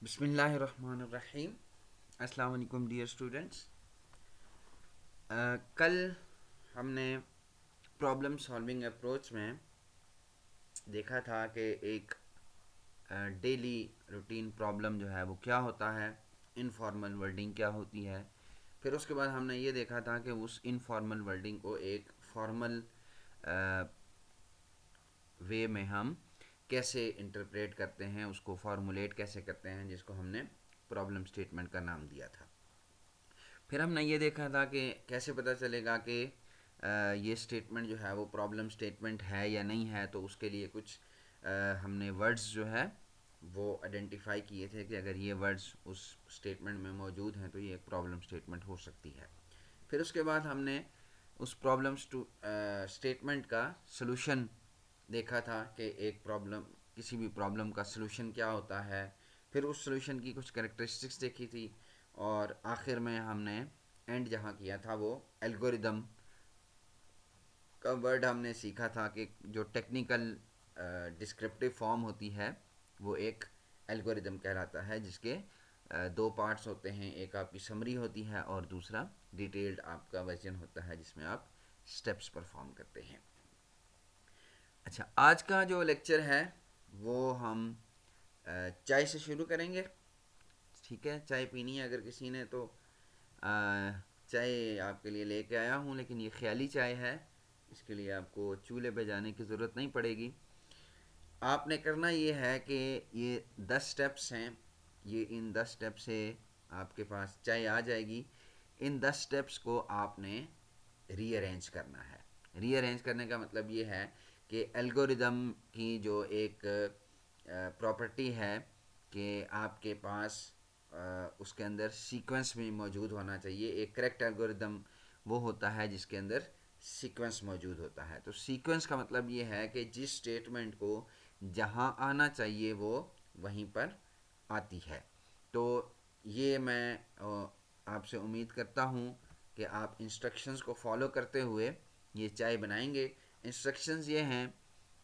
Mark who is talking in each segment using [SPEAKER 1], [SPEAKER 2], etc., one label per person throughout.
[SPEAKER 1] बिस्मिल्लाहिर्रहमानिर्रहीम। अस्सलाम वालेकुम डियर स्टूडेंट्स। कल हमने प्रॉब्लम सॉल्विंग अप्रोच में देखा था कि एक डेली रूटीन प्रॉब्लम जो है वो क्या होता है, इनफॉर्मल वर्डिंग क्या होती है। फिर उसके बाद हमने ये देखा था कि उस इनफॉर्मल वर्डिंग को एक फॉर्मल वे में हम कैसे इंटरप्रेट करते हैं, उसको फॉर्मुलेट कैसे करते हैं, जिसको हमने प्रॉब्लम स्टेटमेंट का नाम दिया था। फिर हमने ये देखा था कि कैसे पता चलेगा कि ये स्टेटमेंट जो है वो प्रॉब्लम स्टेटमेंट है या नहीं है। तो उसके लिए कुछ हमने वर्ड्स जो है वो आइडेंटिफाई किए थे कि अगर ये वर्ड्स उस स्टेटमेंट में मौजूद हैं तो ये एक प्रॉब्लम स्टेटमेंट हो सकती है। फिर उसके बाद हमने उस प्रॉब्लम स्टेटमेंट का सलूशन देखा था कि एक प्रॉब्लम, किसी भी प्रॉब्लम का सलूशन क्या होता है। फिर उस सलूशन की कुछ कैरेक्टरिस्टिक्स देखी थी और आखिर में हमने एंड जहाँ किया था वो एल्गोरिदम का वर्ड हमने सीखा था कि जो टेक्निकल डिस्क्रिप्टिव फॉर्म होती है वो एक एल्गोरिदम कहलाता है, जिसके दो पार्ट्स होते हैं। एक आपकी समरी होती है और दूसरा डिटेल्ड आपका वर्जन होता है जिसमें आप स्टेप्स परफॉर्म करते हैं। अच्छा, आज का जो लेक्चर है वो हम चाय से शुरू करेंगे। ठीक है, चाय पीनी है अगर किसी ने तो चाय आपके लिए लेके आया हूँ, लेकिन ये ख्याली चाय है, इसके लिए आपको चूल्हे पे जाने की ज़रूरत नहीं पड़ेगी। आपने करना ये है कि ये 10 स्टेप्स हैं, ये इन 10 स्टेप से आपके पास चाय आ जाएगी। इन 10 स्टेप्स को आपने रीअरेंज करना है। रीअरेंज करने का मतलब ये है कि एल्गोरिदम की जो एक प्रॉपर्टी है कि आपके पास उसके अंदर सीक्वेंस भी मौजूद होना चाहिए। एक करेक्ट एल्गोरिदम वो होता है जिसके अंदर सीक्वेंस मौजूद होता है। तो सीक्वेंस का मतलब ये है कि जिस स्टेटमेंट को जहाँ आना चाहिए वो वहीं पर आती है। तो ये मैं आपसे उम्मीद करता हूँ कि आप इंस्ट्रक्शंस को फॉलो करते हुए ये चाय बनाएंगे। इंस्ट्रक्शंस ये हैं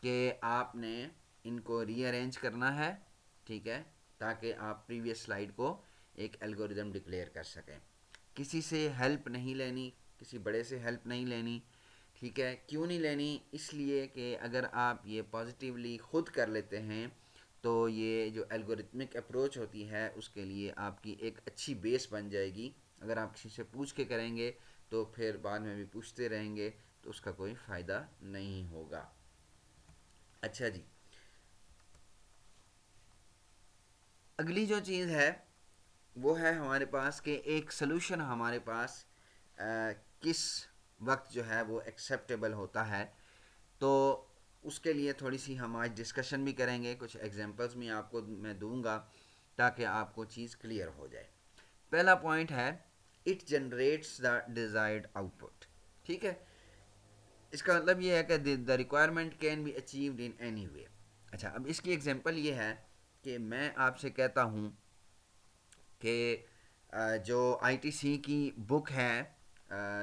[SPEAKER 1] कि आपने इनको रीअरेंज करना है, ठीक है, ताकि आप प्रीवियस स्लाइड को एक एल्गोरिदम डिक्लेयर कर सकें। किसी से हेल्प नहीं लेनी, किसी बड़े से हेल्प नहीं लेनी। ठीक है, क्यों नहीं लेनी? इसलिए कि अगर आप ये पॉजिटिवली ख़ुद कर लेते हैं तो ये जो एल्गोरिथमिक अप्रोच होती है उसके लिए आपकी एक अच्छी बेस बन जाएगी। अगर आप किसी से पूछ के करेंगे तो फिर बाद में भी पूछते रहेंगे तो उसका कोई फ़ायदा नहीं होगा। अच्छा जी, अगली जो चीज़ है वो है हमारे पास कि एक सलूशन हमारे पास किस वक्त जो है वो एक्सेप्टेबल होता है। तो उसके लिए थोड़ी सी हम आज डिस्कशन भी करेंगे, कुछ एग्जांपल्स भी आपको मैं दूंगा ताकि आपको चीज़ क्लियर हो जाए। पहला पॉइंट है it generates the desired output. ठीक है, इसका मतलब ये है कि the requirement can be achieved in any way. अच्छा, अब इसकी एग्जांपल ये है कि मैं आपसे कहता हूँ कि जो आईटीसी की बुक है,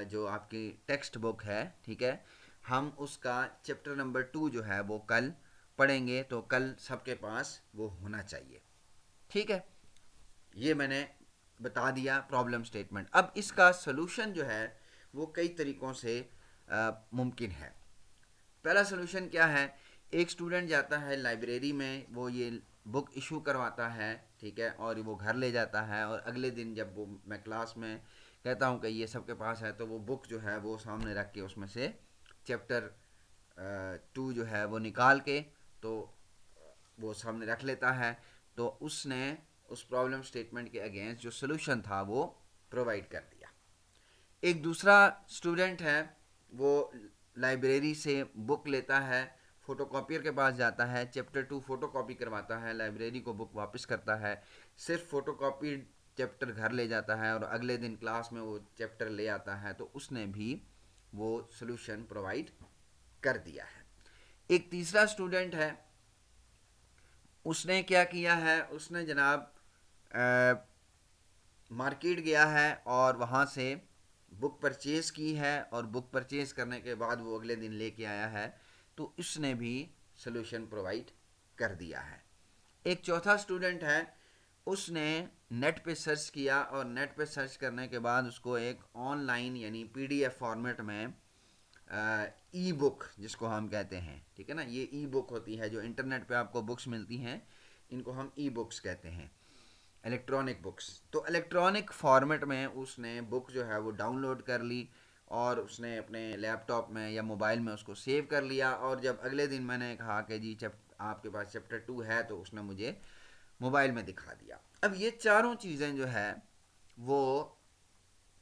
[SPEAKER 1] जो आपकी टेक्स्ट बुक है, ठीक है, हम उसका चैप्टर नंबर 2 जो है वो कल पढ़ेंगे। तो कल सबके पास वो होना चाहिए। ठीक है, ये मैंने बता दिया प्रॉब्लम स्टेटमेंट। अब इसका सलूशन जो है वो कई तरीक़ों से मुमकिन है। पहला सोल्यूशन क्या है? एक स्टूडेंट जाता है लाइब्रेरी में, वो ये बुक इशू करवाता है, ठीक है, और वो घर ले जाता है और अगले दिन जब वो मैं क्लास में कहता हूँ कि ये सबके पास है तो वो बुक जो है वो सामने रख के उसमें से चैप्टर 2 जो है वो निकाल के तो वो सामने रख लेता है। तो उसने उस प्रॉब्लम स्टेटमेंट के अगेंस्ट जो सोल्यूशन था वो प्रोवाइड कर दिया। एक दूसरा स्टूडेंट है, वो लाइब्रेरी से बुक लेता है, फ़ोटोकॉपियर के पास जाता है, चैप्टर 2 फ़ोटोकॉपी करवाता है, लाइब्रेरी को बुक वापस करता है, सिर्फ फ़ोटोकॉपी चैप्टर घर ले जाता है और अगले दिन क्लास में वो चैप्टर ले आता है। तो उसने भी वो सोल्यूशन प्रोवाइड कर दिया है। एक तीसरा स्टूडेंट है, उसने क्या किया है, उसने जनाब मार्केट गया है और वहाँ से बुक परचेज़ की है और बुक परचेज़ करने के बाद वो अगले दिन लेके आया है। तो इसने भी सोल्यूशन प्रोवाइड कर दिया है। एक चौथा स्टूडेंट है, उसने नेट पे सर्च किया और नेट पे सर्च करने के बाद उसको एक ऑनलाइन यानी पीडीएफ फॉर्मेट में ई बुक जिसको हम कहते हैं, ठीक है ना, ये ई बुक होती है जो इंटरनेट पे आपको बुक्स मिलती हैं, इनको हम ई बुक्स कहते हैं, इलेक्ट्रॉनिक बुक्स। तो इलेक्ट्रॉनिक फॉर्मेट में उसने बुक जो है वो डाउनलोड कर ली और उसने अपने लैपटॉप में या मोबाइल में उसको सेव कर लिया। और जब अगले दिन मैंने कहा कि जी आपके पास चैप्टर 2 है, तो उसने मुझे मोबाइल में दिखा दिया। अब ये चारों चीज़ें जो है वो,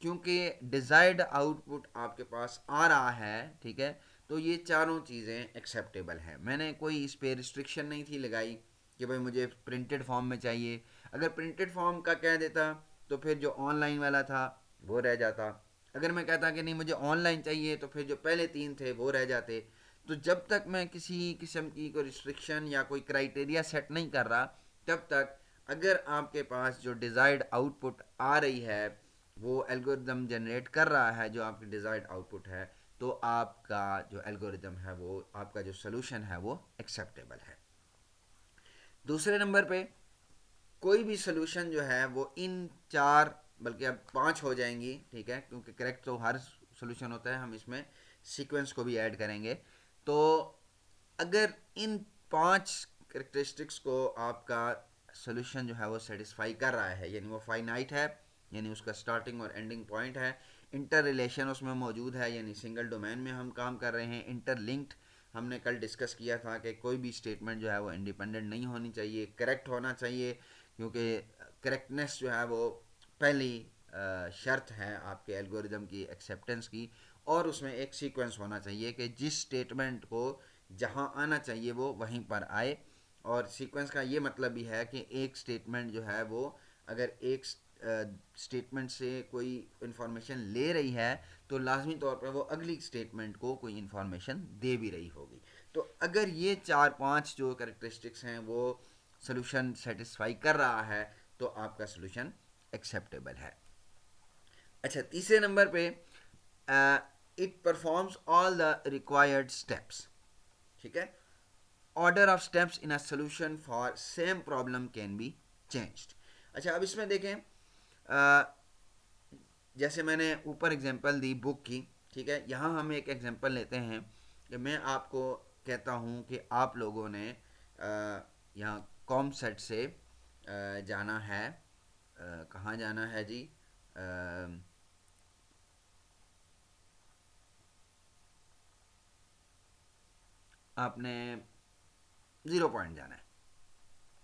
[SPEAKER 1] क्योंकि डिज़ायर्ड आउटपुट आपके पास आ रहा है, ठीक है, तो ये चारों चीज़ें एक्सेप्टेबल हैं। मैंने कोई इस पर रिस्ट्रिक्शन नहीं थी लगाई कि भाई मुझे प्रिंटेड फॉर्म में चाहिए। अगर प्रिंटेड फॉर्म का कह देता तो फिर जो ऑनलाइन वाला था वो रह जाता। अगर मैं कहता कि नहीं मुझे ऑनलाइन चाहिए, तो फिर जो पहले 3 थे वो रह जाते। तो जब तक मैं किसी किस्म की कोई रिस्ट्रिक्शन या कोई क्राइटेरिया सेट नहीं कर रहा, तब तक अगर आपके पास जो डिज़ायर्ड आउटपुट आ रही है वो एल्गोरिदम जनरेट कर रहा है जो आपकी डिज़ायर्ड आउटपुट है, तो आपका जो एल्गोरिदम है वो, आपका जो सोल्यूशन है वो एक्सेप्टेबल है। दूसरे नंबर पे कोई भी सोल्यूशन जो है वो इन 4 बल्कि अब 5 हो जाएंगी, ठीक है, क्योंकि करेक्ट तो हर सोल्यूशन होता है, हम इसमें सीक्वेंस को भी ऐड करेंगे। तो अगर इन 5 करेक्टरिस्टिक्स को आपका सोल्यूशन जो है वो सेटिस्फाई कर रहा है, यानी वो फाइनाइट है, यानी उसका स्टार्टिंग और एंडिंग पॉइंट है, इंटर रिलेशन उसमें मौजूद है, यानी सिंगल डोमेन में हम काम कर रहे हैं, इंटरलिंक्ड, हमने कल डिस्कस किया था कि कोई भी स्टेटमेंट जो है वो इंडिपेंडेंट नहीं होनी चाहिए, करेक्ट होना चाहिए, क्योंकि करेक्टनेस जो है वो पहली शर्त है आपके एल्गोरिदम की एक्सेप्टेंस की। और उसमें एक सीक्वेंस होना चाहिए कि जिस स्टेटमेंट को जहाँ आना चाहिए वो वहीं पर आए। और सीक्वेंस का ये मतलब भी है कि एक स्टेटमेंट जो है वो अगर एक स्टेटमेंट से कोई इन्फॉर्मेशन ले रही है, तो लाजमी तौर पर वो अगली स्टेटमेंट को कोई इन्फॉर्मेशन दे भी रही होगी। तो अगर ये 4-5 जो करेक्टरिस्टिक्स हैं वो सोल्यूशन सेटिस्फाई कर रहा है, तो आपका सोल्यूशन एक्सेप्टेबल है। अच्छा, तीसरे नंबर पे it performs all the required steps, ठीक है, order of steps in a solution for same problem can be changed. अच्छा, अब इसमें देखें, जैसे मैंने ऊपर एग्जांपल दी बुक की, ठीक है, यहाँ हम एक एग्जांपल लेते हैं कि मैं आपको कहता हूँ कि आप लोगों ने यहाँ कॉमसेट से जाना है, कहाँ जाना है जी, आपने 0 पॉइंट जाना है,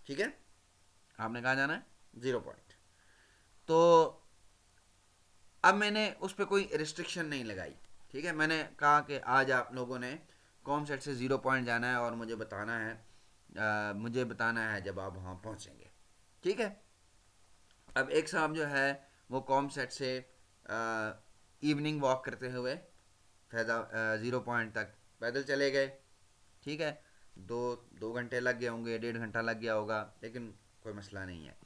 [SPEAKER 1] ठीक है, आपने कहाँ जाना है, 0 पॉइंट। तो अब मैंने उस पर कोई रिस्ट्रिक्शन नहीं लगाई, ठीक है, मैंने कहा कि आज आप लोगों ने कॉम सेट से 0 पॉइंट जाना है और मुझे बताना है जब आप वहाँ पहुँचेंगे, ठीक है। अब एक साहब जो है वो कॉम सेट से इवनिंग वॉक करते हुए फैज़ा 0 पॉइंट तक पैदल चले गए, ठीक है, 2 घंटे लग गए होंगे, 1.5 घंटा लग गया होगा, लेकिन कोई मसला नहीं है।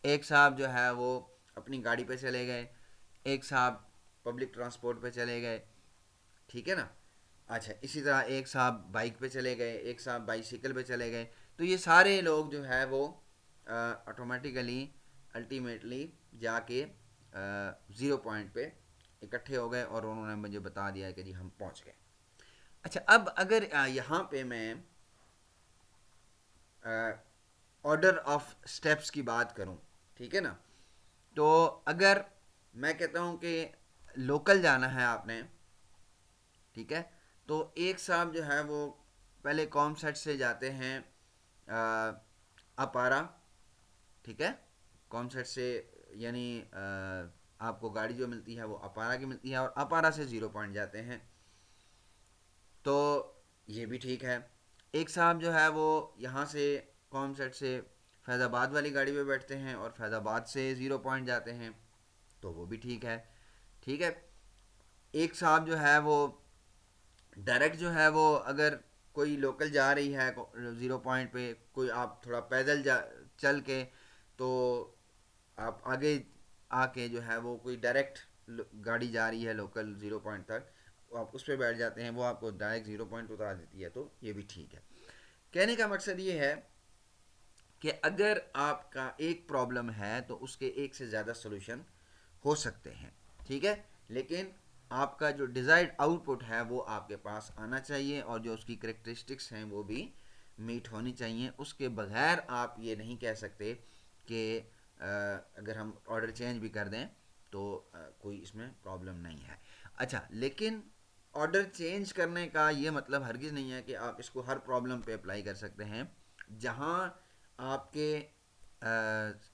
[SPEAKER 1] एक साहब जो है वो अपनी गाड़ी पे चले गए, एक साहब पब्लिक ट्रांसपोर्ट पे चले गए, ठीक है ना। अच्छा, इसी तरह एक साहब बाइक पे चले गए, एक साहब बाइसिकल पे चले गए। तो ये सारे लोग जो है वो ऑटोमेटिकली अल्टीमेटली जाके 0 पॉइंट पे इकट्ठे हो गए और उन्होंने मुझे बता दिया कि जी हम पहुंच गए। अच्छा, अब अगर यहाँ पे मैं ऑर्डर ऑफ स्टेप्स की बात करूँ, ठीक है ना, तो अगर मैं कहता हूँ कि लोकल जाना है आपने, ठीक है, तो एक साहब जो है वो पहले कॉम सेट से जाते हैं अपारा, ठीक है, कॉम सेट से, यानी आपको गाड़ी जो मिलती है वो अपारा की मिलती है और अपारा से 0 पॉइंट जाते हैं, तो ये भी ठीक है। एक साहब जो है वो यहाँ से कॉम सेट से फैज़ाबाद वाली गाड़ी पे बैठते हैं और फैज़ाबाद से 0 पॉइंट जाते हैं, तो वो भी ठीक है, ठीक है। एक साहब जो है वो डायरेक्ट जो है वो, अगर कोई लोकल जा रही है 0 पॉइंट पे, कोई आप थोड़ा पैदल चल के, तो आप आगे आके जो है वो कोई डायरेक्ट गाड़ी जा रही है लोकल 0 पॉइंट तक, आप उस पर बैठ जाते हैं, वो आपको डायरेक्ट 0 पॉइंट उतार देती है, तो ये भी ठीक है। कहने का मकसद ये है कि अगर आपका एक प्रॉब्लम है तो उसके एक से ज़्यादा सोल्यूशन हो सकते हैं, ठीक है, लेकिन आपका जो डिज़ायर्ड आउटपुट है वो आपके पास आना चाहिए और जो उसकी करेक्टरिस्टिक्स हैं वो भी मीट होनी चाहिए। उसके बगैर आप ये नहीं कह सकते कि अगर हम ऑर्डर चेंज भी कर दें तो कोई इसमें प्रॉब्लम नहीं है। अच्छा, लेकिन ऑर्डर चेंज करने का ये मतलब हरगिज़ नहीं है कि आप इसको हर प्रॉब्लम पे अप्लाई कर सकते हैं। जहाँ आपके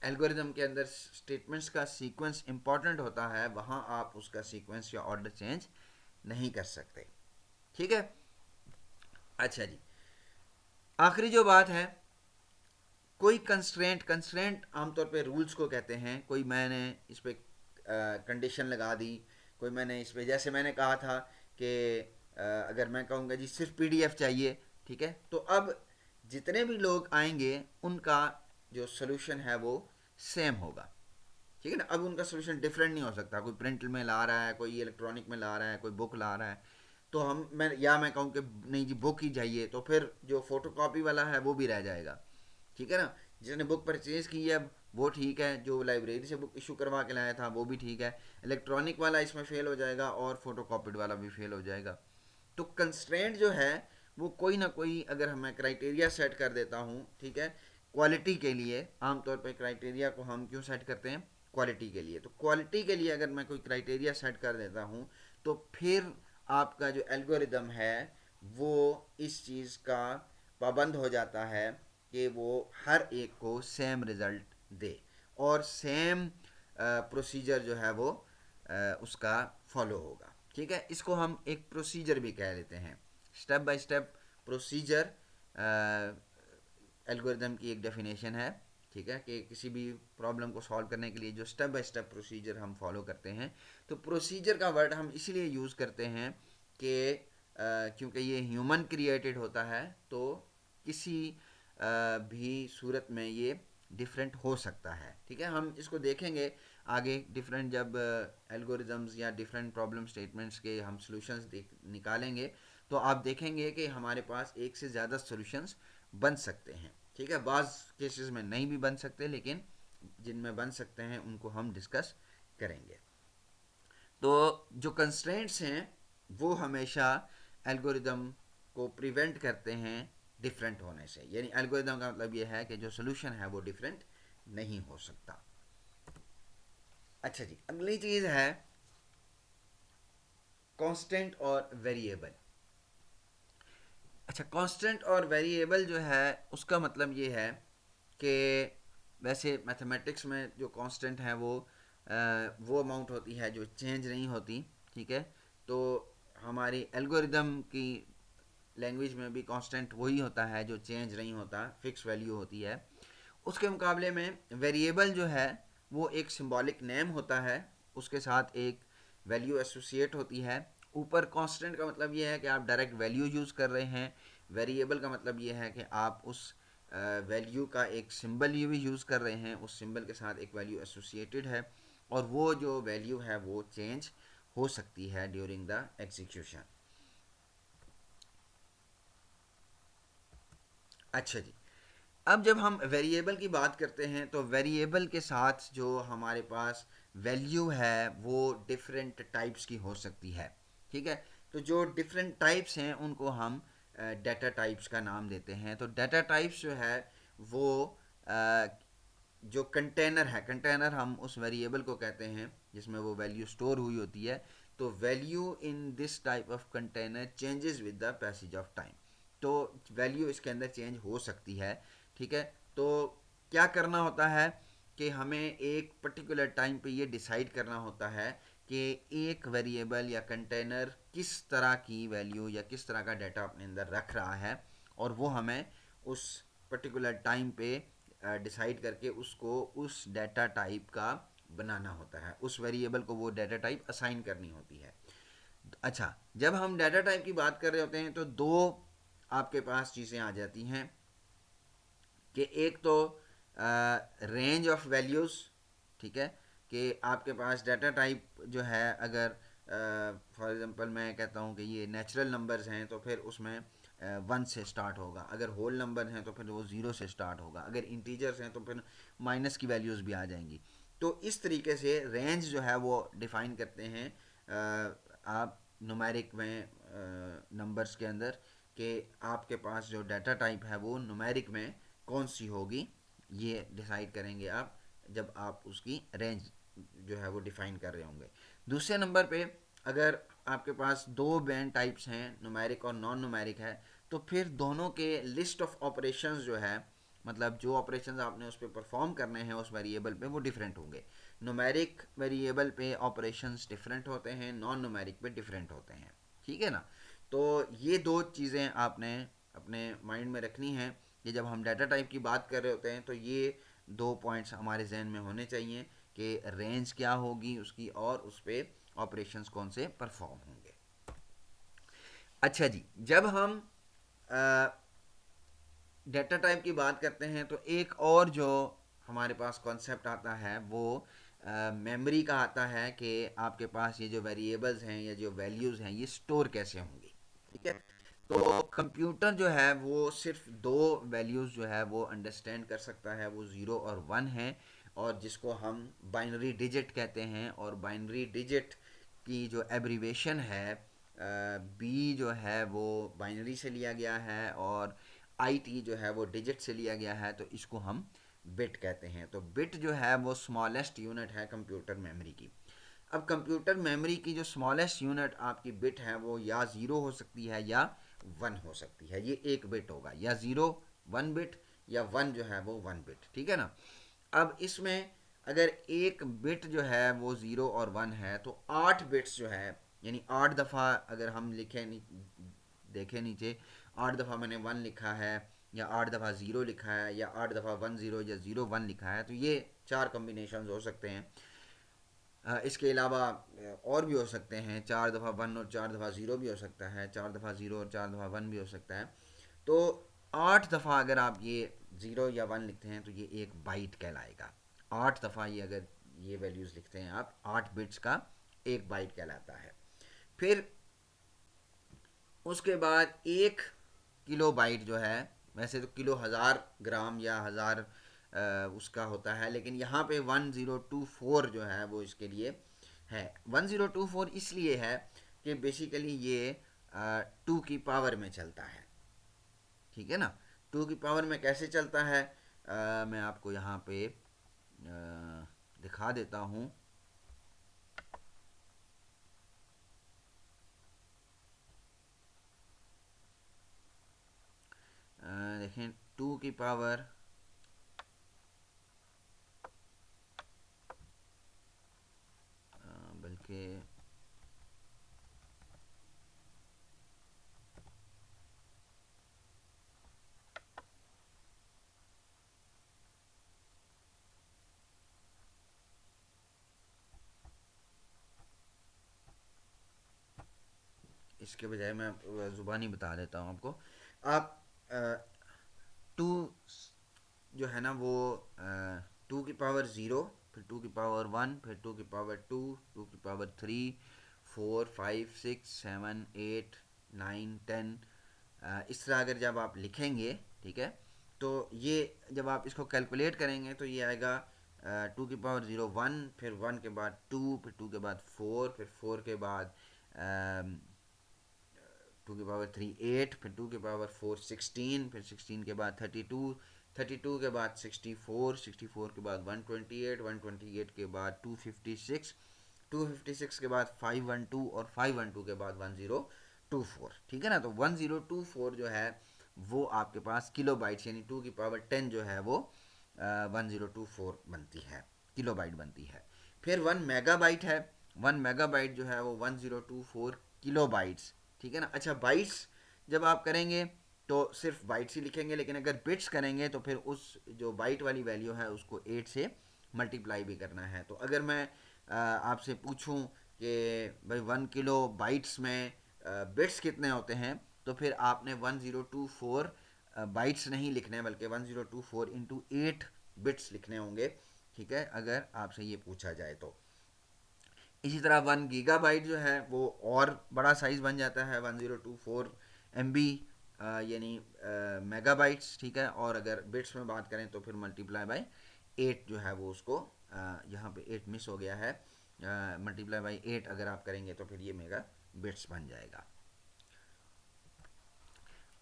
[SPEAKER 1] एल्गोरिदम के अंदर स्टेटमेंट्स का सीक्वेंस इंपॉर्टेंट होता है वहाँ आप उसका सीक्वेंस या ऑर्डर चेंज नहीं कर सकते, ठीक है। अच्छा जी, आखिरी जो बात है, कोई कंस्ट्रेंट आमतौर पे रूल्स को कहते हैं। कोई मैंने इस पर कंडीशन लगा दी, कोई मैंने इस पर, जैसे मैंने कहा था कि अगर मैं कहूँगा जी सिर्फ पीडीएफ चाहिए, ठीक है, तो अब जितने भी लोग आएंगे उनका जो सोल्यूशन है वो सेम होगा, ठीक है ना। अब उनका सोल्यूशन डिफरेंट नहीं हो सकता, कोई प्रिंट में ला रहा है, कोई इलेक्ट्रॉनिक में ला रहा है, कोई बुक ला रहा है, तो मैं कहूँ कि नहीं जी बुक ही चाहिए, तो फिर जो फोटो कॉपी वाला है वो भी रह जाएगा, ठीक है ना। जिसने बुक परचेज की है वो ठीक है, जो लाइब्रेरी से बुक इशू करवा के लाया था वो भी ठीक है, इलेक्ट्रॉनिक वाला इसमें फेल हो जाएगा और फोटो कॉपीड वाला भी फेल हो जाएगा। तो कंस्ट्रेंट जो है वो कोई ना कोई, अगर मैं क्राइटेरिया सेट कर देता हूँ, ठीक है, क्वालिटी के लिए, आमतौर पर क्राइटेरिया को हम क्यों सेट करते हैं, क्वालिटी के लिए, तो क्वालिटी के लिए अगर मैं कोई क्राइटेरिया सेट कर देता हूँ तो फिर आपका जो एल्गोरिदम है वो इस चीज़ का पाबंद हो जाता है कि वो हर एक को सेम रिज़ल्ट दे और सेम प्रोसीजर जो है वो उसका फॉलो होगा, ठीक है। इसको हम एक प्रोसीजर भी कह लेते हैं, step by step procedure algorithm की एक डेफिनेशन है, ठीक है, कि किसी भी प्रॉब्लम को सॉल्व करने के लिए जो स्टेप बाय स्टेप प्रोसीजर हम फॉलो करते हैं। तो प्रोसीजर का वर्ड हम इसलिए यूज़ करते हैं कि क्योंकि ये ह्यूमन क्रिएटेड होता है, तो किसी भी सूरत में ये डिफरेंट हो सकता है, ठीक है। हम इसको देखेंगे आगे, डिफरेंट जब एल्गोरिदम्स या डिफरेंट प्रॉब्लम स्टेटमेंट्स के हम सॉल्यूशंस निकालेंगे तो आप देखेंगे कि हमारे पास एक से ज़्यादा सॉल्यूशंस बन सकते हैं, ठीक है। बाज़ केसेस में नहीं भी बन सकते, लेकिन जिनमें बन सकते हैं उनको हम डिस्कस करेंगे। तो जो कंस्ट्रेंट्स हैं वो हमेशा एल्गोरिदम को प्रिवेंट करते हैं डिफरेंट होने से, यानी एल्गोरिदम का मतलब ये है कि जो सोल्यूशन है वो डिफरेंट नहीं हो सकता। अच्छा जी, अगली चीज़ है कांस्टेंट और वेरिएबल। अच्छा, कांस्टेंट और वेरिएबल जो है उसका मतलब ये है कि वैसे मैथमेटिक्स में जो कांस्टेंट है वो अमाउंट होती है जो चेंज नहीं होती, ठीक है। तो हमारी एल्गोरिदम की लैंग्वेज में भी कांस्टेंट वही होता है जो चेंज नहीं होता, फिक्स वैल्यू होती है। उसके मुकाबले में वेरिएबल जो है वो एक सिंबॉलिक नेम होता है, उसके साथ एक वैल्यू एसोसिएट होती है। ऊपर कांस्टेंट का मतलब ये है कि आप डायरेक्ट वैल्यू यूज़ कर रहे हैं, वेरिएबल का मतलब ये है कि आप उस वैल्यू का एक सिंबल भी यूज़ कर रहे हैं, उस सिंबल के साथ एक वैल्यू एसोसिएटेड है और वो जो वैल्यू है वो चेंज हो सकती है ड्यूरिंग द एग्जीक्यूशन। अच्छा जी, अब जब हम वेरिएबल की बात करते हैं तो वेरिएबल के साथ जो हमारे पास वैल्यू है वो डिफरेंट टाइप्स की हो सकती है, ठीक है। तो जो डिफरेंट टाइप्स हैं उनको हम डाटा टाइप्स का नाम देते हैं। तो डाटा टाइप्स जो है वो अ, जो कंटेनर है, कंटेनर हम उस वेरिएबल को कहते हैं जिसमें वो वैल्यू स्टोर हुई होती है। तो value in this type of container changes with the passage of time. तो वैल्यू इसके अंदर चेंज हो सकती है, ठीक है। तो क्या करना होता है कि हमें एक पर्टिकुलर टाइम पे ये डिसाइड करना होता है कि एक वेरिएबल या कंटेनर किस तरह की वैल्यू या किस तरह का डाटा अपने अंदर रख रहा है और वो हमें उस पर्टिकुलर टाइम पे डिसाइड करके उसको उस डाटा टाइप का बनाना होता है, उस वेरिएबल को वो डाटा टाइप असाइन करनी होती है। अच्छा, जब हम डाटा टाइप की बात कर रहे होते हैं तो दो आपके पास चीज़ें आ जाती हैं कि एक तो रेंज ऑफ वैल्यूज़, ठीक है, कि आपके पास डाटा टाइप जो है, अगर फॉर एग्जांपल मैं कहता हूँ कि ये नेचुरल नंबर्स हैं तो फिर उसमें वन से स्टार्ट होगा, अगर होल नंबर हैं तो फिर वो ज़ीरो से स्टार्ट होगा, अगर इंटीजर्स हैं तो फिर माइनस की वैल्यूज़ भी आ जाएंगी। तो इस तरीके से रेंज जो है वो डिफ़ाइन करते हैं आप न्यूमेरिक में नंबर्स के अंदर, कि आपके पास जो डाटा टाइप है वो न्यूमेरिक में कौन सी होगी, ये डिसाइड करेंगे आप जब आप उसकी रेंज जो है वो डिफ़ाइन कर रहे होंगे। दूसरे नंबर पे अगर आपके पास दो बैंड टाइप्स हैं, न्यूमेरिक और नॉन न्यूमेरिक है, तो फिर दोनों के लिस्ट ऑफ ऑपरेशंस जो है, मतलब जो ऑपरेशंस आपने उस पर परफॉर्म करने हैं उस वेरिएबल पे, वो डिफरेंट होंगे। न्यूमेरिक वेरिएबल पे ऑपरेशंस डिफरेंट होते हैं, नॉन न्यूमेरिक पे डिफरेंट होते हैं, ठीक है ना। तो ये दो चीज़ें आपने अपने माइंड में रखनी है कि जब हम डाटा टाइप की बात कर रहे होते हैं तो ये दो पॉइंट्स हमारे जहन में होने चाहिए कि रेंज क्या होगी उसकी और उस पर ऑपरेशंस कौन से परफॉर्म होंगे। अच्छा जी, जब हम डेटा टाइप की बात करते हैं तो एक और जो हमारे पास कॉन्सेप्ट आता है वो मेमोरी का आता है, कि आपके पास ये जो वेरिएबल्स हैं या जो वैल्यूज़ हैं ये स्टोर कैसे होंगी, ठीक है। तो कंप्यूटर जो है वो सिर्फ दो वैल्यूज़ जो है वो अंडरस्टैंड कर सकता है, वो ज़ीरो और वन है, और जिसको हम बाइनरी डिजिट कहते हैं। और बाइनरी डिजिट की जो एब्रीवेशन है बी जो है वो बाइनरी से लिया गया है, और आई टी जो है वो डिजिट से लिया गया है, तो इसको हम बिट कहते हैं। तो बिट जो है वो स्मॉलेस्ट यूनिट है कंप्यूटर मेमोरी की। अब कंप्यूटर मेमोरी की जो स्मॉलेस्ट यूनिट आपकी बिट है वो या ज़ीरो हो सकती है या वन हो सकती है, ये एक बिट होगा, या ज़ीरो वन बिट या वन जो है वो वन बिट, ठीक है ना। अब इसमें अगर एक बिट जो है वो ज़ीरो और वन है तो 8 बिट्स जो है, यानी 8 दफ़ा अगर हम लिखें, देखें नीचे, 8 दफ़ा मैंने वन लिखा है, या 8 दफ़ा ज़ीरो लिखा है, या 8 दफ़ा वन ज़ीरो या ज़ीरो वन लिखा है, तो ये 4 कम्बिनेशन हो सकते हैं। इसके अलावा और भी हो सकते हैं, 4 दफ़ा वन और 4 दफ़ा ज़ीरो भी हो सकता है, 4 दफ़ा ज़ीरो और 4 दफ़ा वन भी हो सकता है। तो 8 दफ़ा अगर आप ये ज़ीरो या वन लिखते हैं तो ये एक बाइट कहलाएगा। 8 दफ़ा ये अगर ये वैल्यूज़ लिखते हैं आप, 8 बिट्स का एक बाइट कहलाता है। फिर उसके बाद 1 किलो बाइट जो है, वैसे तो किलो हज़ार ग्राम या हज़ार उसका होता है, लेकिन यहाँ पे 1024 जो है वो इसके लिए है। 1024 इसलिए है कि बेसिकली ये 2 की पावर में चलता है, ठीक है ना। 2 की पावर में कैसे चलता है, मैं आपको यहाँ पे दिखा देता हूँ। देखें, 2 की पावर बल्कि इसके बजाय मैं ज़ुबानी बता देता हूँ आपको। आप टू जो है ना वो 2 की पावर 0, फिर 2 की पावर 1, फिर 2 की पावर 2, 2 की पावर 3, 4, 5, 6, 7, 8, 9, 10, इस तरह अगर जब आप लिखेंगे, ठीक है, तो ये जब आप इसको कैलकुलेट करेंगे तो ये आएगा 2 की पावर 0 1, फिर 1 के बाद 2, फिर 2 के बाद 4, फिर 4 के बाद 2 की पावर 3 8, फिर 2 की पावर 4 16, फिर 16 के बाद 32, 32 के बाद 64, 64 के बाद 128, 128 के बाद 256, 256 के बाद 512 और 512 के बाद 1024, ठीक है ना। तो 1024 जो है वो आपके पास किलो बाइट्स, यानी 2 की पावर 10 जो है वो 1024 बनती है, किलो बाइट बनती है। फिर 1 मेगाबाइट है, 1 मेगाबाइट जो है वो 1024 किलो बाइट्स, ठीक है ना। अच्छा, बाइट्स जब आप करेंगे तो सिर्फ बाइट्स ही लिखेंगे, लेकिन अगर बिट्स करेंगे तो फिर उस जो बाइट वाली वैल्यू है उसको 8 से मल्टीप्लाई भी करना है। तो अगर मैं आपसे पूछूं कि भाई 1 किलो बाइट्स में बिट्स कितने होते हैं, तो फिर आपने 1024 बाइट्स नहीं लिखने, बल्कि 1024 इंटू 8 बिट्स लिखने होंगे, ठीक है, अगर आपसे ये पूछा जाए तो। इसी तरह 1 गीगाबाइट जो है वो और बड़ा साइज़ बन जाता है, 1024 MB यानी मेगाबाइट्स, ठीक है। और अगर बिट्स में बात करें तो फिर मल्टीप्लाई बाय 8 जो है वो उसको, यहाँ पे 8 मिस हो गया है, मल्टीप्लाई बाय 8 अगर आप करेंगे तो फिर ये मेगा बिट्स बन जाएगा।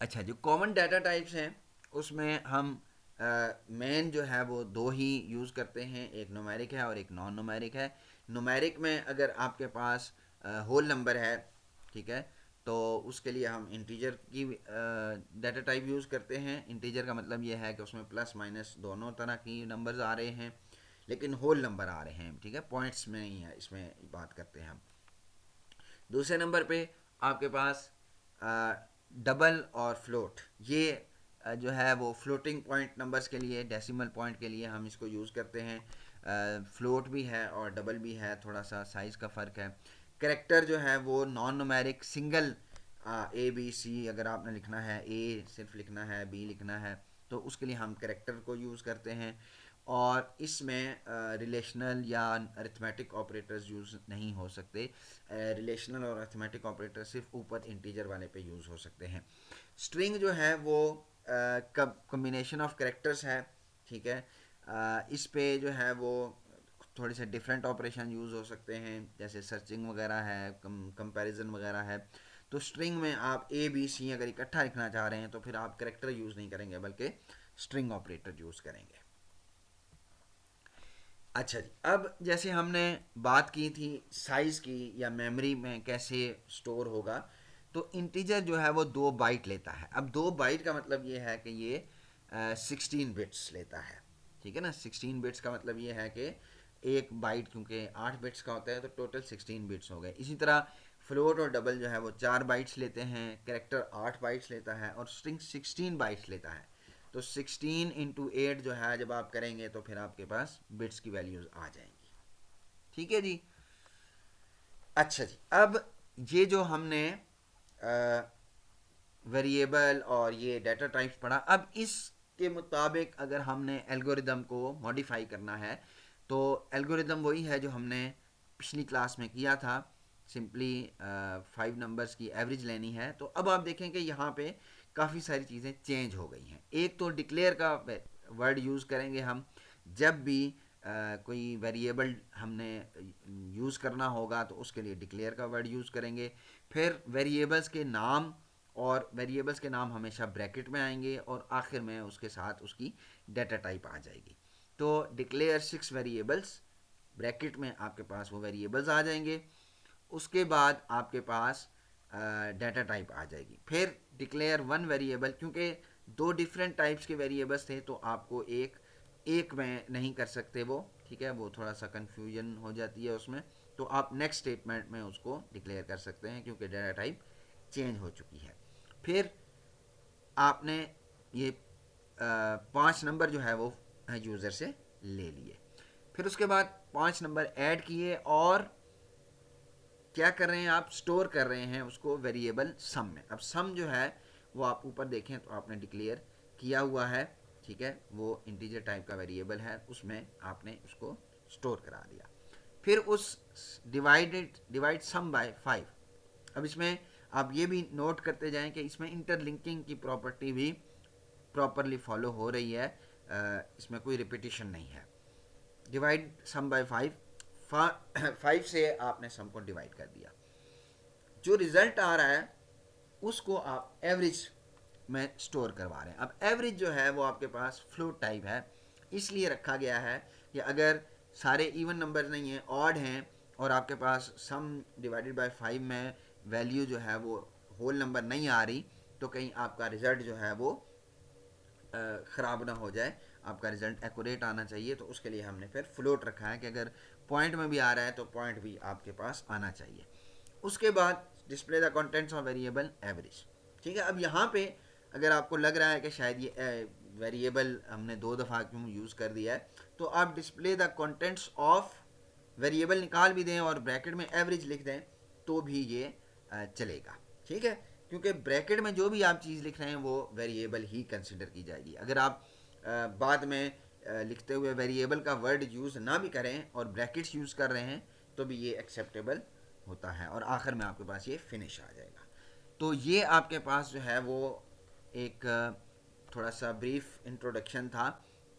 [SPEAKER 1] अच्छा, जो कॉमन डाटा टाइप्स हैं उसमें हम मेन जो है वो दो ही यूज़ करते हैं, एक न्यूमेरिक है और एक नॉन न्यूमेरिक है। न्यूमेरिक में अगर आपके पास होल नंबर है, ठीक है, तो उसके लिए हम इंटीजर की डाटा टाइप यूज़ करते हैं। इंटीजर का मतलब ये है कि उसमें प्लस माइनस दोनों तरह की नंबर्स आ रहे हैं, लेकिन होल नंबर आ रहे हैं, ठीक है, पॉइंट्स में नहीं है, इसमें बात करते हैं हम। दूसरे नंबर पे आपके पास डबल और फ्लोट, ये जो है वो फ्लोटिंग पॉइंट नंबर्स के लिए, डेसिमल पॉइंट के लिए हम इसको यूज़ करते हैं। फ्लोट भी है और डबल भी है, थोड़ा सा साइज़ का फ़र्क है। करेक्टर जो है वो non numeric single A B C, अगर आपने लिखना है ए सिर्फ लिखना है, बी लिखना है, तो उसके लिए हम करेक्टर को यूज़ करते हैं। और इसमें रिलेशनल या अरिथमेटिक ऑपरेटर्स यूज़ नहीं हो सकते। रिलेशनल और अरिथमेटिक ऑपरेटर सिर्फ ऊपर इंटीजर वाले पे यूज़ हो सकते हैं। स्ट्रिंग जो है वो कम्बिनेशन ऑफ कैरेक्टर्स है, ठीक है। इस पे जो है वो थोड़े से डिफरेंट ऑपरेशन यूज़ हो सकते हैं, जैसे सर्चिंग वगैरह है, कंपैरिजन वगैरह है। तो स्ट्रिंग में आप ए बी सी अगर इकट्ठा लिखना चाह रहे हैं तो फिर आप कैरेक्टर यूज़ नहीं करेंगे बल्कि स्ट्रिंग ऑपरेटर यूज़ करेंगे। अच्छा जी, अब जैसे हमने बात की थी साइज़ की या मेमोरी में कैसे स्टोर होगा, तो इंटीजर जो है वो 2 बाइट लेता है। अब 2 बाइट का मतलब ये है कि ये 16 बिट्स लेता है, ठीक है ना। 16 बिट्स का मतलब ये है कि एक बाइट क्योंकि 8 बिट्स का होता है तो टोटल 16 बिट्स हो गए। इसी तरह फ्लोट और डबल जो है वो 4 बाइट्स लेते हैं, कैरेक्टर 8 बाइट्स लेता है और स्ट्रिंग 16 बाइट्स लेता है। तो 16 × 8 जो है जब आप करेंगे तो फिर आपके पास बिट्स की वैल्यूज़ आ जाएंगी, ठीक है जी। अच्छा जी, अब ये जो हमने वेरिएबल और ये डाटा टाइप्स पढ़ा, अब इसके मुताबिक अगर हमने एल्गोरिदम को मॉडिफाई करना है तो एल्गोरिदम वही है जो हमने पिछली क्लास में किया था। सिंपली 5 नंबर्स की एवरेज लेनी है। तो अब आप देखें कि यहाँ पे काफ़ी सारी चीज़ें चेंज हो गई हैं। एक तो डिक्लेयर का वर्ड यूज़ करेंगे हम जब भी कोई वेरिएबल हमने यूज़ करना होगा, तो उसके लिए डिक्लेयर का वर्ड यूज़ करेंगे। फिर वेरिएबल्स के नाम, और वेरिएबल्स के नाम हमेशा ब्रैकेट में आएंगे और आखिर में उसके साथ उसकी डाटा टाइप आ जाएगी। तो डिक्लेयर 6 वेरिएबल्स, ब्रैकेट में आपके पास वो वेरिएबल्स आ जाएंगे। उसके बाद आपके पास डाटा टाइप आ जाएगी। फिर डिक्लेयर 1 वेरिएबल, क्योंकि 2 डिफरेंट टाइप्स के वेरिएबल्स थे तो आपको एक एक में नहीं कर सकते वो, ठीक है, वो थोड़ा सा कन्फ्यूजन हो जाती है उसमें। तो आप नेक्स्ट स्टेटमेंट में उसको डिक्लेयर कर सकते हैं क्योंकि डाटा टाइप चेंज हो चुकी है। फिर आपने ये 5 नंबर जो है वो यूज़र से ले लिए। फिर उसके बाद 5 नंबर ऐड किए और क्या कर रहे हैं आप, स्टोर कर रहे हैं उसको वेरिएबल सम में। अब सम जो है वो आप ऊपर देखें तो आपने डिक्लेयर किया हुआ है, ठीक है, वो इंटीजर टाइप का वेरिएबल है, उसमें आपने उसको स्टोर करा दिया। फिर उस डिवाइड सम बाय 5। अब इसमें आप ये भी नोट करते जाएं कि इसमें इंटरलिंकिंग की प्रॉपर्टी भी प्रॉपरली फॉलो हो रही है, इसमें कोई रिपीटिशन नहीं है। डिवाइड सम बाय 5 से आपने सम को डिवाइड कर दिया। जो रिजल्ट आ रहा है उसको आप एवरेज में स्टोर करवा रहे हैं। अब एवरेज जो है वो आपके पास फ्लोट टाइप है, इसलिए रखा गया है कि अगर सारे इवन नंबर नहीं हैं, ऑड हैं, और आपके पास सम डिवाइडेड बाय 5 में वैल्यू जो है वो होल नंबर नहीं आ रही, तो कहीं आपका रिजल्ट जो है वो ख़राब ना हो जाए, आपका रिजल्ट एक्यूरेट आना चाहिए। तो उसके लिए हमने फिर फ्लोट रखा है कि अगर पॉइंट में भी आ रहा है तो पॉइंट भी आपके पास आना चाहिए। उसके बाद display the contents of variable average, ठीक है। अब यहाँ पे अगर आपको लग रहा है कि शायद ये वेरिएबल हमने 2 दफ़ा क्यों यूज़ कर दिया है, तो आप display the contents of variable निकाल भी दें और ब्रैकेट में एवरेज लिख दें तो भी ये चलेगा, ठीक है, क्योंकि ब्रैकेट में जो भी आप चीज़ लिख रहे हैं वो वेरिएबल ही कंसिडर की जाएगी। अगर आप बाद में लिखते हुए वेरिएबल का वर्ड यूज़ ना भी करें और ब्रैकेट्स यूज़ कर रहे हैं तो भी ये एक्सेप्टेबल होता है और आखिर में आपके पास ये फिनिश आ जाएगा। तो ये आपके पास जो है वो एक थोड़ा सा ब्रीफ इंट्रोडक्शन था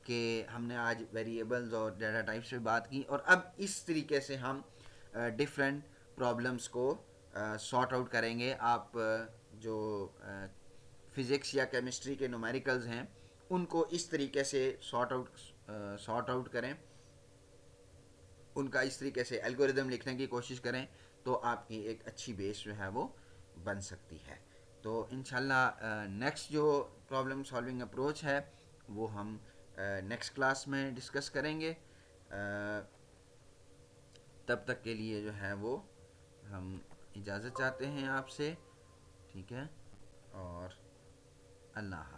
[SPEAKER 1] कि हमने आज वेरिएबल्स और डाटा टाइप्स पे बात की, और अब इस तरीके से हम डिफरेंट प्रॉब्लम्स को सॉर्ट आउट करेंगे। आप जो फिज़िक्स या केमिस्ट्री के न्यूमेरिकल्स हैं उनको इस तरीके से सॉर्ट आउट करें, उनका इस तरीके से एल्गोरिदम लिखने की कोशिश करें, तो आपकी एक अच्छी बेस जो है वो बन सकती है। तो इंशाल्लाह नेक्स्ट जो प्रॉब्लम सॉल्विंग अप्रोच है वो हम नेक्स्ट क्लास में डिस्कस करेंगे। तब तक के लिए जो है वो हम इजाज़त चाहते हैं आपसे। ठीक है, और अल्लाह हाफ़िज़।